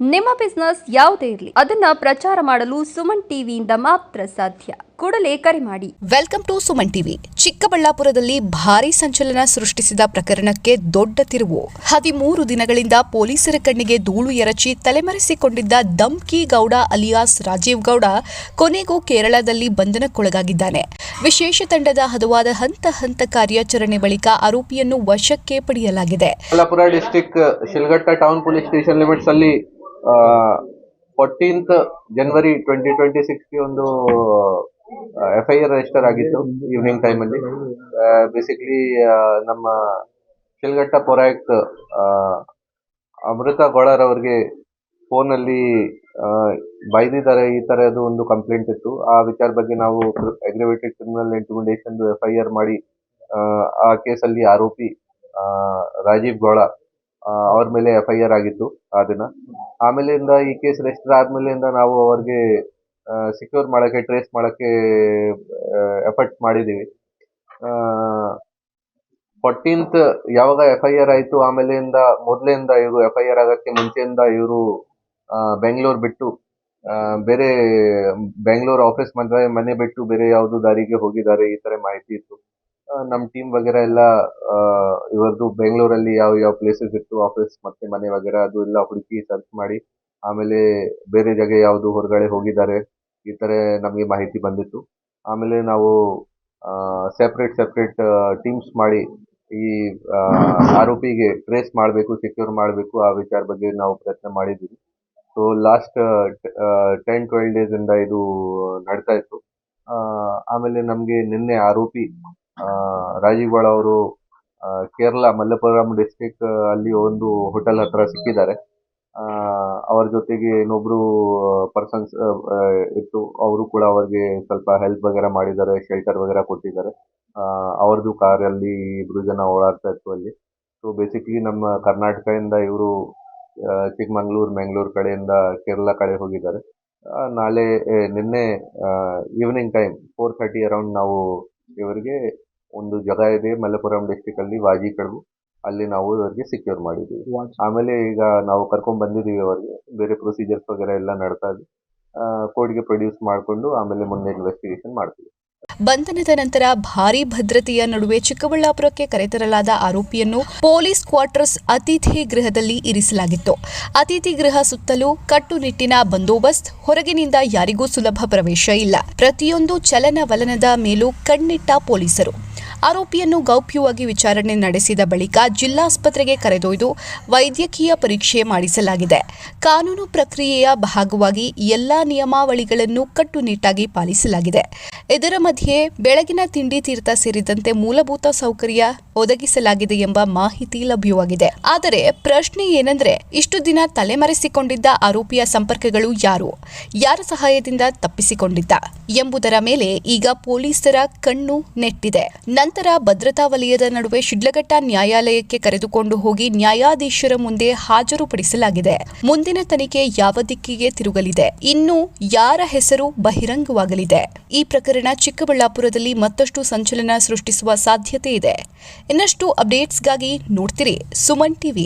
ನಿಮ್ಮ ಬಿಸ್ನೆಸ್ ಯಾವುದೇ ಇರಲಿ ಅದನ್ನ ಪ್ರಚಾರ ಮಾಡಲು ಸುಮನ್ ಟಿವಿಯಿಂದ ಮಾತ್ರ ಸಾಧ್ಯ. ಕೂಡಲೇ ಕರೆ ಮಾಡಿ. Welcome to Suman TV. ಚಿಕ್ಕಬಳ್ಳಾಪುರದಲ್ಲಿ ಭಾರೀ ಸಂಚಲನ ಸೃಷ್ಟಿಸಿದ ಪ್ರಕರಣಕ್ಕೆ ದೊಡ್ಡ ತಿರುವು. 13 ದಿನಗಳಿಂದ ಪೊಲೀಸರ ಕಣ್ಣಿಗೆ ಧೂಳು ಎರಚಿ ತಲೆಮರೆಸಿಕೊಂಡಿದ್ದ ಧಮ್ಕಿ ಗೌಡ ಅಲಿಯಾಸ್ ರಾಜೀವ್ ಗೌಡ ಕೊನೆಗೂ ಕೇರಳದಲ್ಲಿ ಬಂಧನಕ್ಕೊಳಗಾಗಿದ್ದಾನೆ. ವಿಶೇಷ ತಂಡದ ಹದವಾದ ಹಂತ ಕಾರ್ಯಾಚರಣೆ ಬಳಿಕ ಆರೋಪಿಯನ್ನು ವಶಕ್ಕೆ ಪಡೆಯಲಾಗಿದೆ. Chikkaballapur district Shidlaghatta town police station limits ಅಲ್ಲಿ 14th ಜನವರಿ 2026 ಒಂದು FIR ರಿಜಿಸ್ಟರ್ ಆಗಿತ್ತು ಈವ್ನಿಂಗ್ ಟೈಮ್ ಅಲ್ಲಿ. ಬೇಸಿಕಲಿ ನಮ್ಮ ಶಿಲ್ಘಟ್ಟ ಪೊರಾಯುಕ್ತ ಅಮೃತ ಗೌಡರ್ ಅವರಿಗೆ ಫೋನ್ ಅಲ್ಲಿ ಬೈದಿದ್ದಾರೆ ಈ ತರದ್ದು ಒಂದು ಕಂಪ್ಲೇಂಟ್ ಇತ್ತು. ಆ ವಿಚಾರ ಬಗ್ಗೆ ನಾವು ಅಗ್ರಿವೇಟೆಡ್ ಕ್ರಿಮಿನಲ್ ಇಂಟಿಮಿಡೇಷನ್ FIR ಮಾಡಿ ಆ ಕೇಸಲ್ಲಿ ಆರೋಪಿ ರಾಜೀವ್ ಗೌಡ ಅವ್ರ ಮೇಲೆ FIR ಆಗಿತ್ತು ಆ ದಿನ. ಆಮೇಲಿಂದ ಈ ಕೇಸ್ ರಿಜಿಸ್ಟರ್ ಆದ್ಮೇಲಿಂದ ನಾವು ಅವ್ರಿಗೆ ಸಿಕ್ಯೂರ್ ಮಾಡಕ್ಕೆ ಟ್ರೇಸ್ ಮಾಡಕ್ಕೆ ಎಫರ್ಟ್ ಮಾಡಿದೀವಿ. 14th ಯಾವಾಗ FIR ಆಯ್ತು ಆಮೇಲಿಂದ ಮೊದಲಿಂದ ಇವರು FIR ಆಗಕ್ಕೆ ಮುಂಚೆಯಿಂದ ಇವರು ಬೆಂಗಳೂರು ಬಿಟ್ಟು ಬೇರೆ ಬೆಂಗಳೂರು ಆಫೀಸ್ ಮನೆ ಬಿಟ್ಟು ಬೇರೆ ಯಾವ್ದು ದಾರಿಗೆ ಹೋಗಿದ್ದಾರೆ ಈ ತರ ಮಾಹಿತಿ ಇತ್ತು. ನಮ್ಮ ಟೀಮ್ ವಗೇರಾ ಎಲ್ಲ ಇವರದು ಬೆಂಗಳೂರಲ್ಲಿ ಯಾವ ಪ್ಲೇಸಸ್ ಇತ್ತು ಆಫೀಸ್ ಮತ್ತೆ ಮನೆ ವಗೇರಾ ಅದು ಎಲ್ಲ ಹುಡುಕಿ ಸರ್ಚ್ ಮಾಡಿ ಆಮೇಲೆ ಬೇರೆ ಜಾಗ ಯಾವುದು ಹೊರಗಡೆ ಹೋಗಿದ್ದಾರೆ ಈ ತರ ನಮಗೆ ಮಾಹಿತಿ ಬಂದಿತ್ತು. ಆಮೇಲೆ ನಾವು ಸೆಪರೇಟ್ ಟೀಮ್ಸ್ ಮಾಡಿ ಈ ಆರೋಪಿಗೆ ಟ್ರೇಸ್ ಮಾಡಬೇಕು ಸೆಕ್ಯೂರ್ ಮಾಡಬೇಕು ಆ ವಿಚಾರ ಬಗ್ಗೆ ನಾವು ಪ್ರಯತ್ನ ಮಾಡಿದ್ದೀವಿ. ಸೊ ಲಾಸ್ಟ್ 10-12 ಡೇಸ್ ಇಂದ ಇದು ನಡ್ತಾ ಇತ್ತು. ಆಮೇಲೆ ನಮ್ಗೆ ನಿನ್ನೆ ಆರೋಪಿ ರಾಜೀವ್ ಗೌಡ ಅವರು ಕೇರಳ ಮಲ್ಲಪುರಂ ಡಿಸ್ಟ್ರಿಕ್ಟ್ ಅಲ್ಲಿ ಒಂದು ಹೋಟೆಲ್ ಹತ್ರ ಸಿಕ್ಕಿದ್ದಾರೆ. ಅವ್ರ ಜೊತೆಗೆ ಇನ್ನೊಬ್ರು ಪರ್ಸನ್ಸ್ ಇತ್ತು, ಅವರು ಕೂಡ ಅವ್ರಿಗೆ ಸ್ವಲ್ಪ ಹೆಲ್ಪ್ ವಗೇರಾ ಮಾಡಿದ್ದಾರೆ, ಶೆಲ್ಟರ್ ವಗೇರಾ ಕೊಟ್ಟಿದ್ದಾರೆ. ಅವ್ರದ್ದು ಕಾರಲ್ಲಿ 2 ಜನ ಓಡಾಡ್ತಾ ಇತ್ತು ಅಲ್ಲಿ. ಸೊ ಬೇಸಿಕಲಿ ನಮ್ಮ ಕರ್ನಾಟಕದಿಂದ ಇವರು ಚಿಕ್ಕಮಂಗ್ಳೂರು ಮ್ಯಾಂಗ್ಳೂರ್ ಕಡೆಯಿಂದ ಕೇರಳ ಕಡೆ ಹೋಗಿದ್ದಾರೆ. ನಿನ್ನೆ ಈವ್ನಿಂಗ್ ಟೈಮ್ 4:30 ಅರೌಂಡ್ ನಾವು ಇವರಿಗೆ ಒಂದು ಜಾಗ ಇದೆ ಮಲ್ಲಪುರಂ ಡಿಸ್ಟ್ರಿಕ್ಟ್ ಅಲ್ಲಿ ವಾಜಿಕಡವು, ಅಲ್ಲಿ ನಾವು ಇವರಿಗೆ ಸೆಕ್ಯೂರ್ ಮಾಡಿದ್ದೀವಿ. ಆಮೇಲೆ ಈಗ ನಾವು ಕರ್ಕೊಂಡ್ ಬಂದಿದ್ದೀವಿ ಅವರಿಗೆ, ಬೇರೆ ಪ್ರೊಸೀಜರ್ಸ್ ವಗೇರಾ ಎಲ್ಲ ನಡ್ತಾ ಇದೆ. ಕೋರ್ಟ್ಗೆ ಪ್ರೊಡ್ಯೂಸ್ ಮಾಡಿಕೊಂಡು ಆಮೇಲೆ ಮುಂದೆ ಇನ್ವೆಸ್ಟಿಗೇಷನ್ ಮಾಡ್ತೀವಿ. ಬಂಧನದ ನಂತರ ಭಾರೀ ಭದ್ರತೆಯ ನಡುವೆ ಚಿಕ್ಕಬಳ್ಳಾಪುರಕ್ಕೆ ಕರೆತರಲಾದ ಆರೋಪಿಯನ್ನು ಪೊಲೀಸ್ ಕ್ವಾರ್ಟರ್ಸ್ ಅತಿಥಿ ಗೃಹದಲ್ಲಿ ಇರಿಸಲಾಗಿತ್ತು. ಅತಿಥಿ ಗೃಹ ಸುತ್ತಲೂ ಕಟ್ಟುನಿಟ್ಟಿನ ಬಂದೋಬಸ್ತ್, ಹೊರಗಿನಿಂದ ಯಾರಿಗೂ ಸುಲಭ ಪ್ರವೇಶ ಇಲ್ಲ. ಪ್ರತಿಯೊಂದು ಚಲನವಲನದ ಮೇಲೂ ಕಣ್ಣಿಟ್ಟ ಪೊಲೀಸರು ಆರೋಪಿಯನ್ನು ಗೌಪ್ಯವಾಗಿ ವಿಚಾರಣೆ ನಡೆಸಿದ ಬಳಿಕ ಜಿಲ್ಲಾಸ್ಪತ್ರೆಗೆ ಕರೆದೊಯ್ದು ವೈದ್ಯಕೀಯ ಪರೀಕ್ಷೆ ಮಾಡಿಸಲಾಗಿದೆ. ಕಾನೂನು ಪ್ರಕ್ರಿಯೆಯ ಭಾಗವಾಗಿ ಎಲ್ಲಾ ನಿಯಮಾವಳಿಗಳನ್ನು ಕಟ್ಟುನಿಟ್ಟಾಗಿ ಪಾಲಿಸಲಾಗಿದೆ. ಇದರ ಮಧ್ಯೆ ಬೆಳಗಿನ ತಿಂಡಿ ತೀರ್ಥ ಸೇರಿದಂತೆ ಮೂಲಭೂತ ಸೌಕರ್ಯ ಒದಗಿಸಲಾಗಿದೆ ಎಂಬ ಮಾಹಿತಿ ಲಭ್ಯವಾಗಿದೆ. ಆದರೆ ಪ್ರಶ್ನೆ ಏನೆಂದರೆ, ಇಷ್ಟು ದಿನ ತಲೆಮರೆಸಿಕೊಂಡಿದ್ದ ಆರೋಪಿಯ ಸಂಪರ್ಕಗಳು ಯಾರ ಸಹಾಯದಿಂದ ತಪ್ಪಿಸಿಕೊಂಡಿದ್ದ ಎಂಬುದರ ಮೇಲೆ ಈಗ ಪೊಲೀಸರ ಕಣ್ಣು ನೆಟ್ಟಿದೆ. ನಂತರ ಭದ್ರತಾ ವಲಯದ ನಡುವೆ ಶಿಡ್ಲಘಟ್ಟ ನ್ಯಾಯಾಲಯಕ್ಕೆ ಕರೆದುಕೊಂಡು ಹೋಗಿ ನ್ಯಾಯಾಧೀಶರ ಮುಂದೆ ಹಾಜರುಪಡಿಸಲಾಗಿದೆ. ಮುಂದಿನ ತನಿಖೆ ಯಾವ ದಿಕ್ಕಿಗೆ ತಿರುಗಲಿದೆ, ಇನ್ನು ಯಾರ ಹೆಸರು ಬಹಿರಂಗವಾಗಲಿದೆ? ಈ ಪ್ರಕರಣ ಚಿಕ್ಕಬಳ್ಳಾಪುರದಲ್ಲಿ ಮತ್ತಷ್ಟು ಸಂಚಲನ ಸೃಷ್ಟಿಸುವ ಸಾಧ್ಯತೆ ಇದೆ. ಇನ್ನಷ್ಟು ಅಪ್ಡೇಟ್ಸ್ಗಾಗಿ ನೋಡ್ತಿರಿ ಸುಮನ್ ಟಿವಿ.